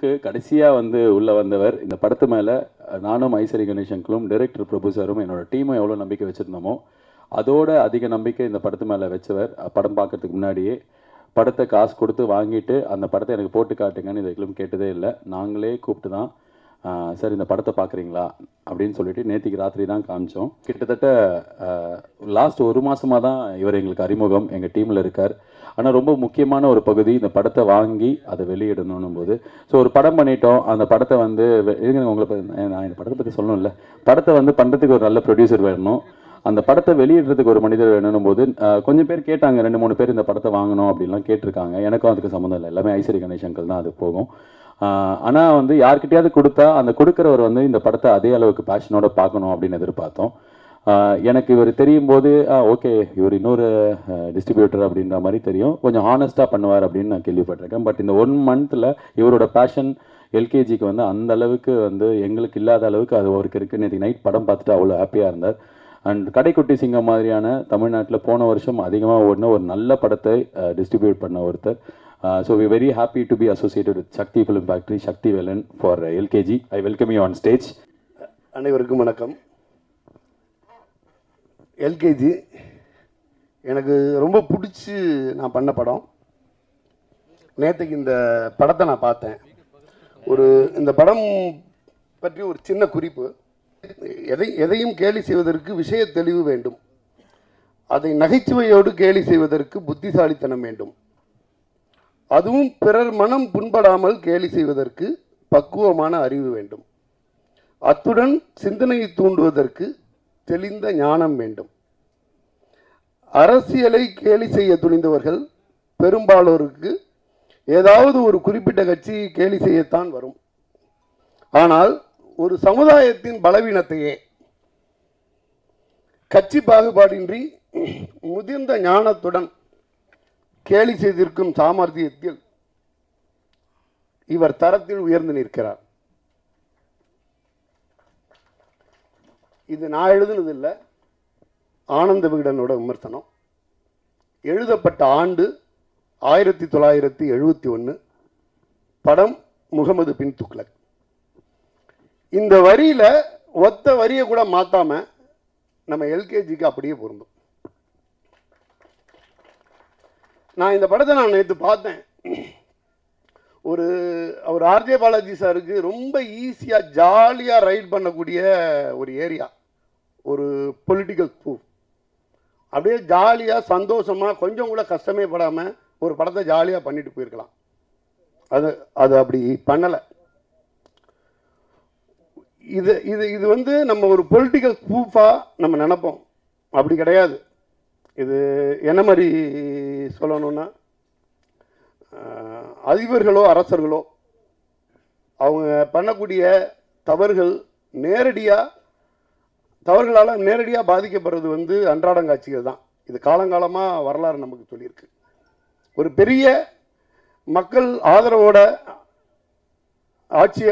டீமுக்கு கடைசியாக வந்து உள்ளே வந்தவர். இந்த படத்து மேலே நானும் ஐசரி கணேசங்களும் டைரக்டர் பிரபு சாரும் என்னோட டீமும் எவ்வளோ நம்பிக்கை வச்சுருந்தோமோ அதோட அதிக நம்பிக்கை இந்த படத்து மேலே வச்சவர். படம் பார்க்கறதுக்கு முன்னாடியே படத்தை காசு கொடுத்து வாங்கிட்டு அந்த படத்தை எனக்கு போட்டு காட்டுங்கன்னு இது வரைக்கும் கேட்டதே இல்லை. நாங்களே கூப்பிட்டு தான் சார் இந்த படத்தை பார்க்குறீங்களா அப்படின்னு சொல்லிட்டு நேற்றுக்கு ராத்திரி தான் காமிச்சோம். கிட்டத்தட்ட லாஸ்ட் ஒரு மாதமாக தான் இவர் எங்களுக்கு அறிமுகம் எங்கள் டீமில் இருக்கார். ஆனால் ரொம்ப முக்கியமான ஒரு பகுதி இந்த படத்தை வாங்கி அதை வெளியிடணும் போது. ஸோ ஒரு படம் பண்ணிட்டோம், அந்த படத்தை வந்து உங்களை நான் இந்த படத்தை பற்றி சொல்லணும்ல, படத்தை வந்து பண்ணுறதுக்கு ஒரு நல்ல ப்ரொடியூசர் வேணும், அந்த படத்தை வெளியிடுறதுக்கு ஒரு மனிதர் வேணும் போது கொஞ்சம் பேர் கேட்டாங்க, 2-3 பேர் இந்த படத்தை வாங்கணும் அப்படின்லாம் கேட்டிருக்காங்க. எனக்கும் அதுக்கு சம்மந்தம் இல்லை, எல்லாமே ஐசரி கணேசங்கள் தான் அது போகும். ஆனால் வந்து யார்கிட்டயாவது கொடுத்தா அந்த கொடுக்குறவர் வந்து இந்த படத்தை அதே அளவுக்கு பேஷனோட பார்க்கணும் அப்படின்னு எதிர்பார்த்தோம். எனக்கு இவர் தெரியும் போது ஓகே இவர் இன்னொரு டிஸ்ட்ரிபியூட்டர் அப்படின்ற மாதிரி தெரியும், கொஞ்சம் ஹானஸ்ட்டாக பண்ணுவார் அப்படின்னு நான் கேள்விப்பட்டிருக்கேன். பட் இந்த 1 மந்த்தில் இவரோட பேஷன் எல்கேஜிக்கு வந்து அந்த அளவுக்கு வந்து எங்களுக்கு இல்லாத அளவுக்கு அது அவருக்கு இருக்குது. நேற்று நைட் படம் பார்த்துட்டு அவ்வளோ ஹாப்பியாக இருந்தார். அண்ட் கடைக்குட்டி சிங்கம் மாதிரியான தமிழ்நாட்டில் போன வருஷம் அதிகமாக ஓடின ஒரு நல்ல படத்தை டிஸ்ட்ரிபியூட் பண்ண ஒருத்தர். So we're very happy to be associated with Shakti Film Factory, Shakti Velan for LKG. I welcome you on stage. அனைவருக்கும் வணக்கம். எல்கேஜி எனக்கு ரொம்ப பிடிச்சி நான் பண்ண படம். நேற்றுக்கு இந்த படத்தை நான் பார்த்தேன். இந்த படம் பற்றி ஒரு சின்ன குறிப்பு. எதையும் கேலி செய்வதற்கு விஷய தெளிவு வேண்டும், அதை நகைச்சுவையோடு கேலி செய்வதற்கு புத்திசாலித்தனம் வேண்டும், அதுவும் பிறர் மனம் புண்படாமல் கேலி செய்வதற்கு பக்குவமான அறிவு வேண்டும், அத்துடன் சிந்தனையை தூண்டுவதற்கு தெளிந்த ஞானம் வேண்டும். அரசியலை கேலி செய்ய துணிந்தவர்கள் பெரும்பாலோருக்கு ஏதாவது ஒரு குறிப்பிட்ட கட்சி கேலி செய்யத்தான் வரும். ஆனால் ஒரு சமுதாயத்தின் பலவீனத்தையே கட்சி பாகுபாடின்றி முதிர்ந்த ஞானத்துடன் கேலி செய்திருக்கும் சாமர்த்தியத்தில் இவர் தரத்தில் உயர்ந்து நிற்கிறார். இது நான் எழுதுனதில்லை, ஆனந்த விகடனோட விமர்சனம். எழுதப்பட்ட ஆண்டு 1971. படம் முகமது பின் துக்ளக். இந்த வரியில ஒத்த வரியை கூட மாத்தாம நம்ம எல்கேஜிக்கு அப்படியே பொருந்தும். நான் இந்த படத்தை நேற்று பார்த்தேன். அவர் ஆர்ஜே பாலாஜி சாருக்கு ரொம்ப ஈஸியாக ஜாலியாக ரைட் பண்ணக்கூடிய ஒரு ஏரியா, ஒரு பொலிட்டிக்கல் ப்ரூஃப். அப்படியே ஜாலியாக சந்தோஷமாக கொஞ்சம் கூட கஷ்டமே படாமல் ஒரு படத்தை ஜாலியாக பண்ணிட்டு போயிருக்கலாம். அது அப்படி பண்ணலை. இது வந்து நம்ம ஒரு பொலிட்டிக்கல் ப்ரூஃபாக நம்ம நினைப்போம், அப்படி கிடையாது. இது என்ன மாதிரி சொல்லணும்னா, அதிபர்களோ அரசர்களோ அவங்க பண்ணக்கூடிய தவறுகளால் நேரடியாக பாதிக்கப்படுறது வந்து அன்றாடங்காட்சிகள் தான். இது காலங்காலமாக வரலாறு நமக்கு சொல்லியிருக்கு. ஒரு பெரிய மக்கள் ஆதரவோட ஆட்சி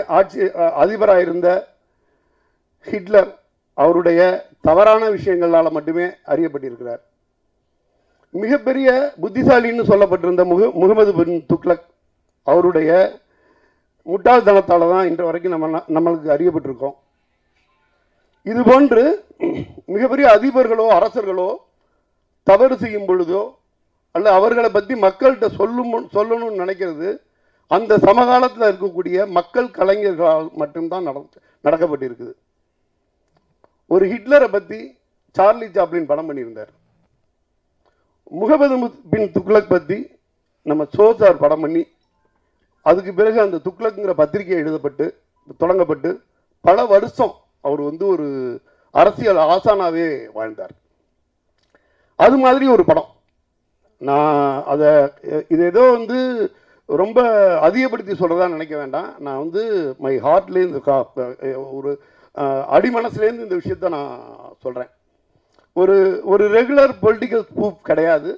அதிபராக இருந்த ஹிட்லர் அவருடைய தவறான விஷயங்களால் மட்டுமே அறியப்பட்டிருக்கிறார். மிகப்பெரிய புத்திசாலின்னு சொல்லப்பட்டிருந்த முகமது பின் துக்ளக் அவருடைய முட்டாள்தனத்தால் தான் இன்று வரைக்கும் நம்மளுக்கு அறியப்பட்டிருக்கோம். இதுபோன்று மிகப்பெரிய அதிபர்களோ அரசர்களோ தவறு செய்யும் பொழுதோ அல்ல அவர்களை பற்றி மக்கள்கிட்ட சொல்லணும்னு நினைக்கிறது அந்த சமகாலத்தில் இருக்கக்கூடிய மக்கள் கலைஞர்களால் மட்டும்தான் நடக்கப்பட்டிருக்குது. ஒரு ஹிட்லரை பற்றி சார்லி சாப்ளின் படம் பண்ணியிருந்தார். முகமது பின் துக்ளக் பற்றி நம்ம சோசார் படம் பண்ணி அதுக்கு பிறகு அந்த துக்ளக்ங்கிற பத்திரிகை தொடங்கப்பட்டு பல வருஷம் அவர் வந்து ஒரு அரசியல் ஆசானாவே வாழ்ந்தார். அது மாதிரி ஒரு படம். நான் இது ஏதோ வந்து ரொம்ப அதிகப்படுத்தி சொல்கிறதா நினைக்க வேண்டாம். நான் வந்து மை ஹார்ட்லேருந்து ஒரு அடிமனசுலேருந்து இந்த விஷயத்தை நான் சொல்கிறேன். ஒரு ரெகுலர் பொலிட்டிக்கல் ப்ரூஃப் கிடையாது.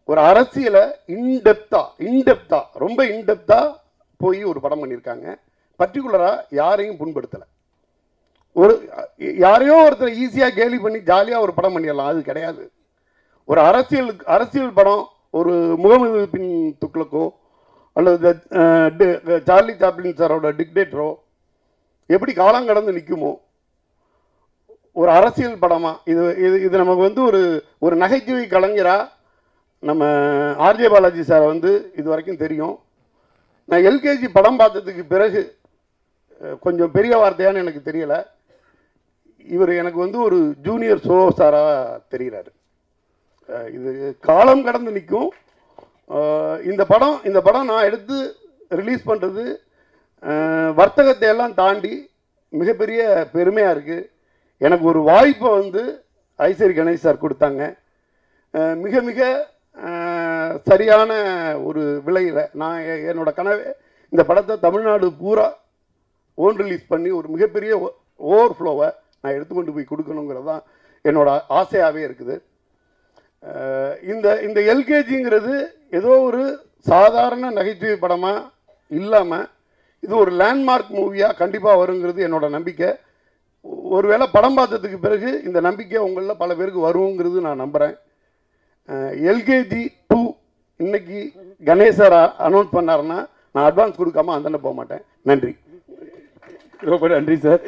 ஒரு அரசியலை இன்டெப்தா ரொம்ப இன்டெப்தா போய் ஒரு படம் பண்ணியிருக்காங்க. பர்டிகுலராக யாரையும் புண்படுத்தலை. யாரையோ ஒருத்தர் ஈஸியாக கேலி பண்ணி ஜாலியாக ஒரு படம் பண்ணிடலாம், அது கிடையாது. ஒரு அரசியல் படம் ஒரு முகமது பின் துக்ளக்கோ அல்லது சார்லி சாப்ளின் சாரோட டிக்டேட்டரோ எப்படி காலம் கடந்து நிற்குமோ, ஒரு அரசியல் படமா இது இது இது நமக்கு வந்து ஒரு நகைச்சுவை கலைஞராக நம்ம ஆர்ஜே பாலாஜி சாரை வந்து இது வரைக்கும் தெரியும். நான் எல்கேஜி படம் பார்த்ததுக்கு பிறகு கொஞ்சம் பெரிய வார்த்தையான்னு எனக்கு தெரியலை, இவர் எனக்கு வந்து ஒரு ஜூனியர் ஷோ சாராக தெரிகிறாரு. இது காலம் கடந்து நிற்கும். இந்த படம் நான் எடுத்து ரிலீஸ் பண்ணுறது வர்த்தகத்தை எல்லாம் தாண்டி மிகப்பெரிய பெருமையாக இருக்குது. எனக்கு ஒரு வாய்ப்பை வந்து ஐசரி கணேஷ் சார் கொடுத்தாங்க. மிக மிக சரியான ஒரு விலையில் நான் என்னோட கனவு இந்த படத்தை தமிழ்நாடு பூரா ஓன் ரிலீஸ் பண்ணி ஒரு மிகப்பெரிய ஓவர்ஃப்ளோவை நான் எடுத்துக்கொண்டு போய் கொடுக்கணுங்கிறது தான் என்னோட ஆசையாகவே இருக்குது. இந்த எல்கேஜிங்கிறது ஏதோ ஒரு சாதாரண நகைச்சுவை படமாக இல்லாமல் இது ஒரு லேண்ட்மார்க் மூவியாக கண்டிப்பாக வருங்கிறது என்னோட நம்பிக்கை. ஒருவேளை படம் பார்த்ததுக்கு பிறகு இந்த நம்பிக்கை உங்களில் பல பேருக்கு வருங்கிறது நான் நம்புகிறேன். எல்கேஜி 2 இன்னைக்கு கணேசர் அனௌன்ஸ் பண்ணாருன்னா நான் அட்வான்ஸ் கொடுக்காம அந்தண்ட போக மாட்டேன். நன்றி. ரொம்ப நன்றி சார்.